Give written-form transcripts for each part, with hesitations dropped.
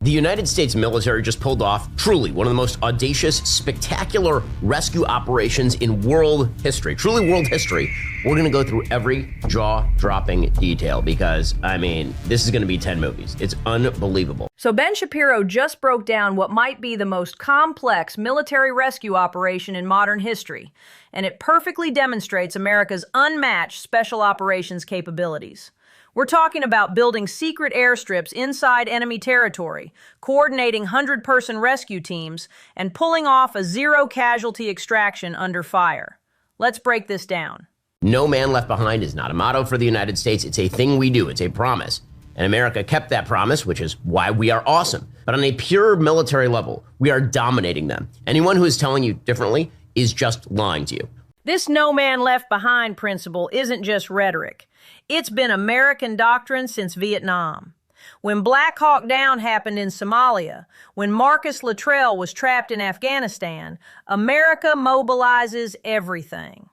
The United States military just pulled off truly one of the most audacious, spectacular rescue operations in world history. Truly world history. We're going to go through every jaw-dropping detail because, this is going to be 10 movies. It's unbelievable. So Ben Shapiro just broke down what might be the most complex military rescue operation in modern history, and it perfectly demonstrates America's unmatched special operations capabilities. We're talking about building secret airstrips inside enemy territory, coordinating 100-person rescue teams, and pulling off a zero-casualty extraction under fire. Let's break this down. No man left behind is not a motto for the United States. It's a thing we do. It's a promise. And America kept that promise, which is why we are awesome. But on a pure military level, we are dominating them. Anyone who is telling you differently is just lying to you. This no man left behind principle isn't just rhetoric. It's been American doctrine since Vietnam. When Black Hawk Down happened in Somalia, when Marcus Luttrell was trapped in Afghanistan, America mobilizes everything.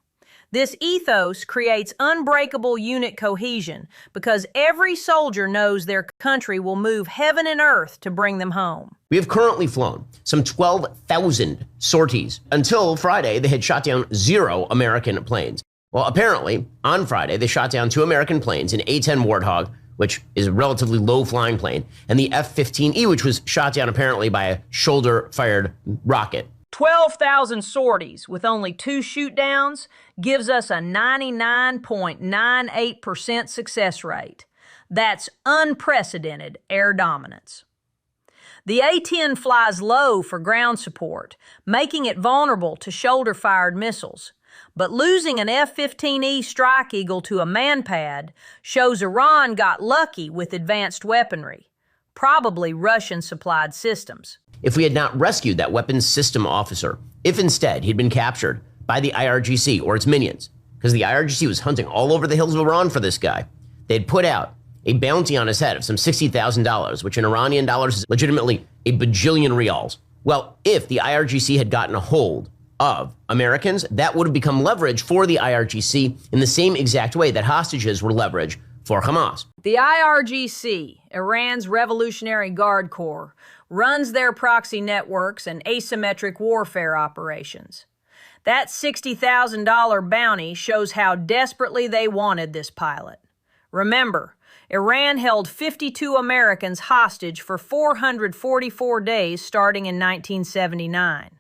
This ethos creates unbreakable unit cohesion because every soldier knows their country will move heaven and earth to bring them home. We have currently flown some 12,000 sorties. Until Friday, they had shot down 0 American planes. Well, apparently, on Friday, they shot down 2 American planes, an A-10 Warthog, which is a relatively low-flying plane, and the F-15E, which was shot down apparently by a shoulder-fired rocket. 12,000 sorties with only 2 shoot-downs gives us a 99.98% success rate. That's unprecedented air dominance. The A-10 flies low for ground support, making it vulnerable to shoulder-fired missiles. But losing an F-15E Strike Eagle to a man-pad shows Iran got lucky with advanced weaponry, probably Russian-supplied systems. If we had not rescued that weapons system officer, if instead he'd been captured by the IRGC or its minions, because the IRGC was hunting all over the hills of Iran for this guy, they'd put out a bounty on his head of some $60,000, which in Iranian dollars is legitimately a bajillion rials. Well, if the IRGC had gotten a hold of Americans, that would have become leverage for the IRGC in the same exact way that hostages were leverage for Hamas. The IRGC, Iran's Revolutionary Guard Corps, runs their proxy networks and asymmetric warfare operations. That $60,000 bounty shows how desperately they wanted this pilot. Remember, Iran held 52 Americans hostage for 444 days starting in 1979.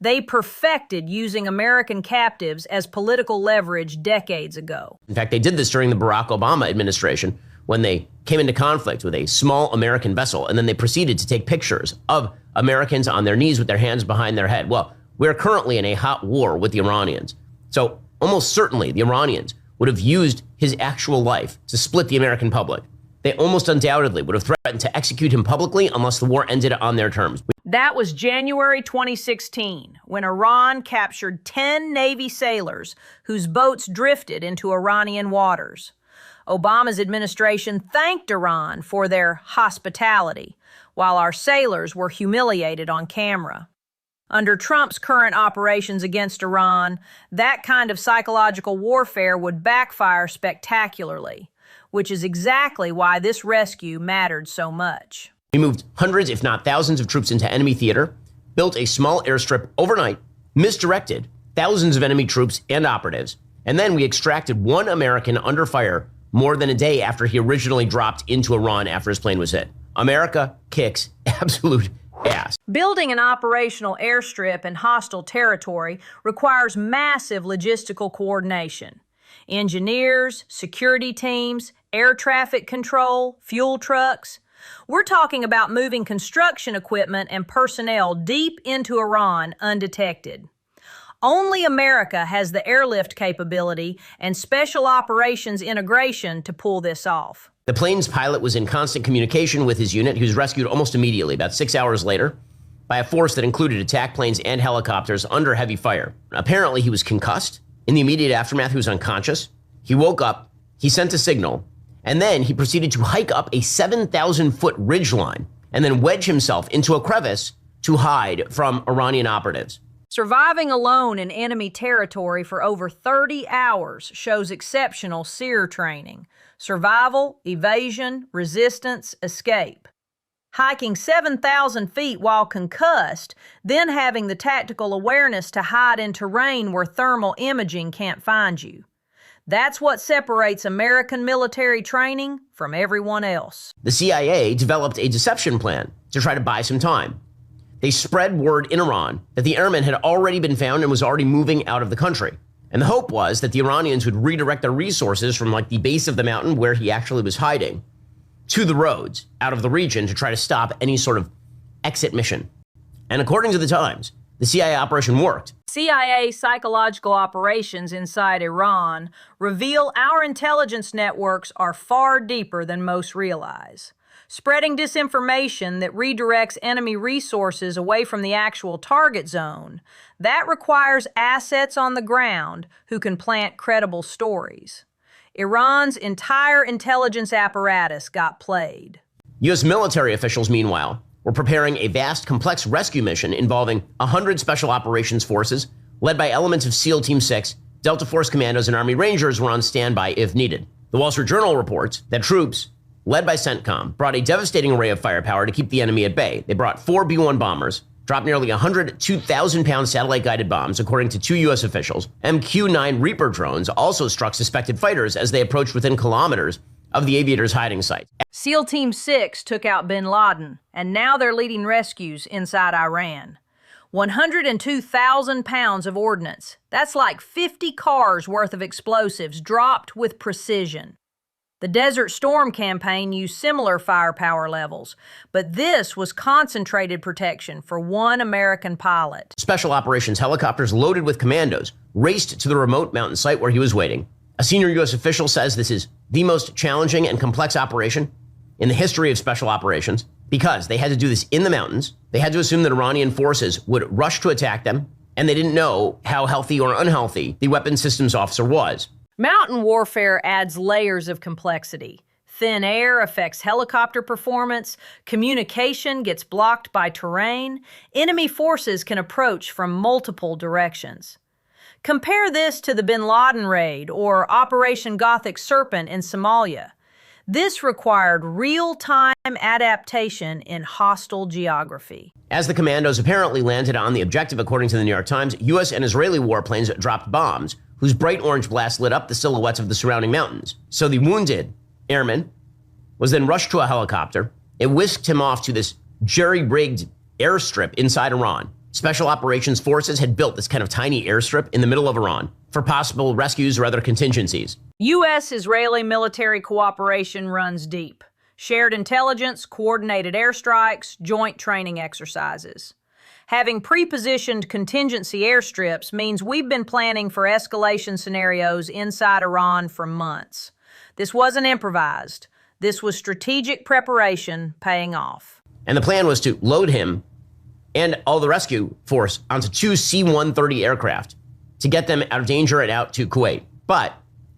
They perfected using American captives as political leverage decades ago. In fact, they did this during the Barack Obama administration when they came into conflict with a small American vessel, and then they proceeded to take pictures of Americans on their knees with their hands behind their head. Well, we're currently in a hot war with the Iranians. So almost certainly the Iranians would have used his actual life to split the American public. They almost undoubtedly would have threatened to execute him publicly unless the war ended on their terms. That was January 2016, when Iran captured 10 Navy sailors whose boats drifted into Iranian waters. Obama's administration thanked Iran for their hospitality, while our sailors were humiliated on camera. Under Trump's current operations against Iran, that kind of psychological warfare would backfire spectacularly, which is exactly why this rescue mattered so much. We moved hundreds, if not thousands, of troops into enemy theater, built a small airstrip overnight, misdirected thousands of enemy troops and operatives, and then we extracted 1 American under fire more than a day after he originally dropped into Iran after his plane was hit. America kicks absolute ass. Building an operational airstrip in hostile territory requires massive logistical coordination. Engineers, security teams, air traffic control, fuel trucks. We're talking about moving construction equipment and personnel deep into Iran undetected. Only America has the airlift capability and special operations integration to pull this off. The plane's pilot was in constant communication with his unit. He was rescued almost immediately, about 6 hours later, by a force that included attack planes and helicopters under heavy fire. Apparently, he was concussed. In the immediate aftermath, he was unconscious. He woke up, he sent a signal, and then he proceeded to hike up a 7,000-foot ridgeline and then wedge himself into a crevice to hide from Iranian operatives. Surviving alone in enemy territory for over 30 hours shows exceptional SERE training: survival, evasion, resistance, escape. hiking 7,000 feet while concussed, then having the tactical awareness to hide in terrain where thermal imaging can't find you. That's what separates American military training from everyone else. The CIA developed a deception plan to try to buy some time. They spread word in Iran that the airman had already been found and was already moving out of the country. And the hope was that the Iranians would redirect their resources from the base of the mountain where he actually was hiding to the roads out of the region to try to stop any sort of exit mission. And according to the Times, the CIA operation worked. CIA psychological operations inside Iran reveal our intelligence networks are far deeper than most realize. Spreading disinformation that redirects enemy resources away from the actual target zone, that requires assets on the ground who can plant credible stories. Iran's entire intelligence apparatus got played. U.S. military officials, meanwhile, were preparing a vast, complex rescue mission involving 100 special operations forces, led by elements of SEAL Team 6, Delta Force commandos, and Army Rangers were on standby if needed. The Wall Street Journal reports that troops, led by CENTCOM, brought a devastating array of firepower to keep the enemy at bay. They brought 4 B-1 bombers, dropped nearly 100 2,000-pound satellite-guided bombs, according to 2 U.S. officials. MQ-9 Reaper drones also struck suspected fighters as they approached within kilometers of the aviators' hiding site. SEAL Team 6 took out bin Laden, and now they're leading rescues inside Iran. 102,000 pounds of ordnance. That's like 50 cars worth of explosives dropped with precision. The Desert Storm campaign used similar firepower levels, but this was concentrated protection for one American pilot. Special operations helicopters loaded with commandos raced to the remote mountain site where he was waiting. A senior U.S. official says this is the most challenging and complex operation in the history of special operations because they had to do this in the mountains. They had to assume that Iranian forces would rush to attack them, and they didn't know how healthy or unhealthy the weapons systems officer was. Mountain warfare adds layers of complexity. Thin air affects helicopter performance, communication gets blocked by terrain, enemy forces can approach from multiple directions. Compare this to the bin Laden raid or Operation Gothic Serpent in Somalia. This required real-time adaptation in hostile geography. As the commandos apparently landed on the objective, according to the New York Times, U.S. and Israeli warplanes dropped bombs whose bright orange blast lit up the silhouettes of the surrounding mountains. So the wounded airman was then rushed to a helicopter. It whisked him off to this jerry-rigged airstrip inside Iran. Special operations forces had built this kind of tiny airstrip in the middle of Iran for possible rescues or other contingencies. U.S.-Israeli military cooperation runs deep. Shared intelligence, coordinated airstrikes, joint training exercises. Having pre-positioned contingency airstrips means we've been planning for escalation scenarios inside Iran for months. This wasn't improvised. This was strategic preparation paying off. And the plan was to load him and all the rescue force onto 2 C-130 aircraft to get them out of danger and out to Kuwait. But,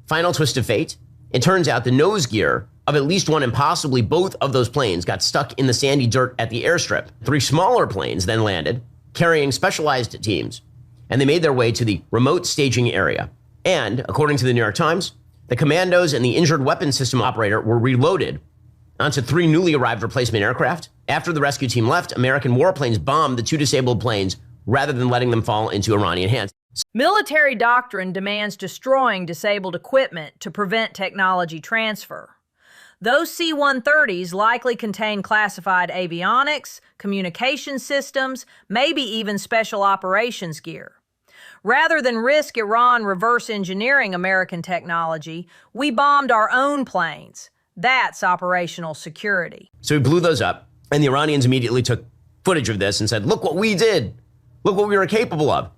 final twist of fate, it turns out the nose gear of at least one and possibly both of those planes got stuck in the sandy dirt at the airstrip. 3 smaller planes then landed, carrying specialized teams, and they made their way to the remote staging area. And, according to the New York Times, the commandos and the injured weapons system operator were reloaded onto 3 newly arrived replacement aircraft. After the rescue team left, American warplanes bombed the 2 disabled planes rather than letting them fall into Iranian hands. Military doctrine demands destroying disabled equipment to prevent technology transfer. Those C-130s likely contain classified avionics, communication systems, maybe even special operations gear. Rather than risk Iran reverse engineering American technology, we bombed our own planes. That's operational security. So we blew those up, and the Iranians immediately took footage of this and said, look what we did. Look what we were capable of.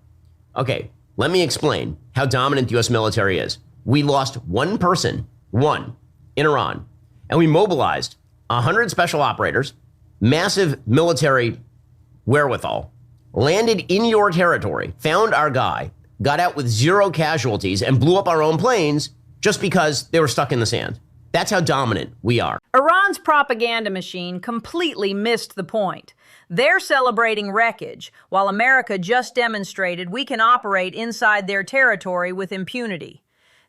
Okay, let me explain how dominant the U.S. military is. We lost one person, in Iran, and we mobilized 100 special operators, massive military wherewithal, landed in your territory, found our guy, got out with 0 casualties, and blew up our own planes just because they were stuck in the sand. That's how dominant we are. Iran's propaganda machine completely missed the point. They're celebrating wreckage, while America just demonstrated we can operate inside their territory with impunity.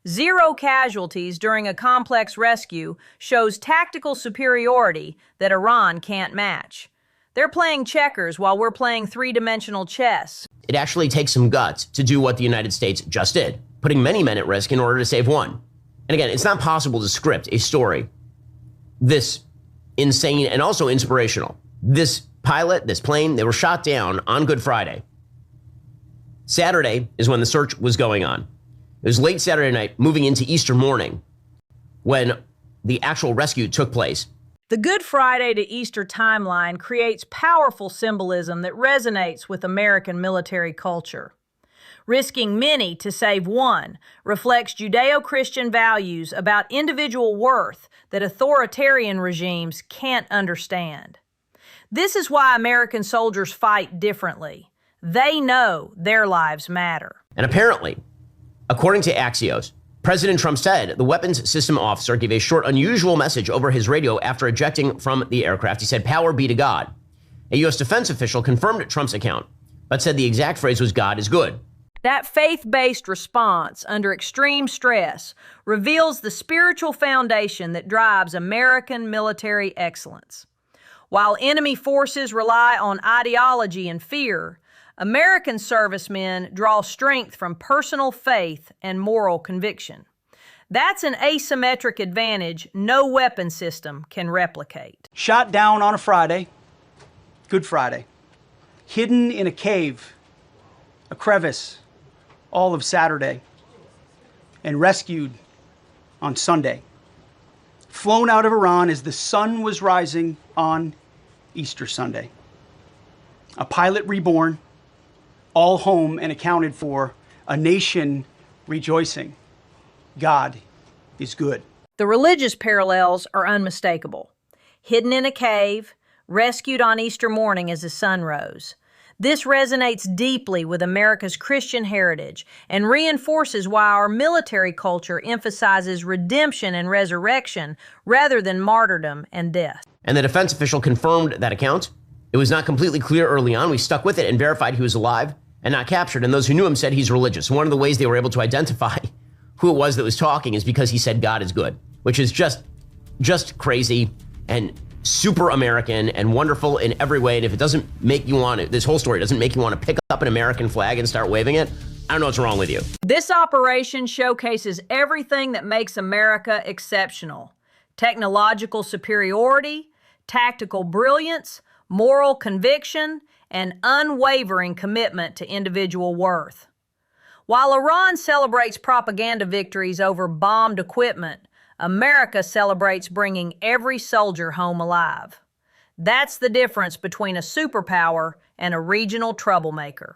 0 casualties during a complex rescue shows tactical superiority that Iran can't match. They're playing checkers while we're playing three-dimensional chess. It actually takes some guts to do what the United States just did, putting many men at risk in order to save one. And again, it's not possible to script a story this insane and also inspirational. This pilot, this plane, they were shot down on Good Friday. Saturday is when the search was going on. It was late Saturday night, moving into Easter morning, when the actual rescue took place. The Good Friday to Easter timeline creates powerful symbolism that resonates with American military culture. Risking many to save one reflects Judeo-Christian values about individual worth that authoritarian regimes can't understand. This is why American soldiers fight differently. They know their lives matter. And apparently, according to Axios, President Trump said the weapons system officer gave a short, unusual message over his radio after ejecting from the aircraft. He said, "Power be to God." A U.S. defense official confirmed Trump's account, but said the exact phrase was, "God is good." That faith-based response under extreme stress reveals the spiritual foundation that drives American military excellence. While enemy forces rely on ideology and fear, American servicemen draw strength from personal faith and moral conviction. That's an asymmetric advantage no weapon system can replicate. Shot down on a Friday, Good Friday, hidden in a cave, a crevice, all of Saturday, and rescued on Sunday. Flown out of Iran as the sun was rising on Easter Sunday. A pilot reborn, all home and accounted for, a nation rejoicing. God is good. The religious parallels are unmistakable. Hidden in a cave, rescued on Easter morning as the sun rose. This resonates deeply with America's Christian heritage and reinforces why our military culture emphasizes redemption and resurrection rather than martyrdom and death. And the defense official confirmed that account. It was not completely clear early on. We stuck with it and verified he was alive and not captured. And those who knew him said he's religious. One of the ways they were able to identify who it was that was talking is because he said God is good, which is just crazy and super American and wonderful in every way. And if it doesn't make you want to, this whole story doesn't make you want to pick up an American flag and start waving it, I don't know what's wrong with you. This operation showcases everything that makes America exceptional: technological superiority, tactical brilliance, moral conviction, and unwavering commitment to individual worth. While Iran celebrates propaganda victories over bombed equipment, America celebrates bringing every soldier home alive. That's the difference between a superpower and a regional troublemaker.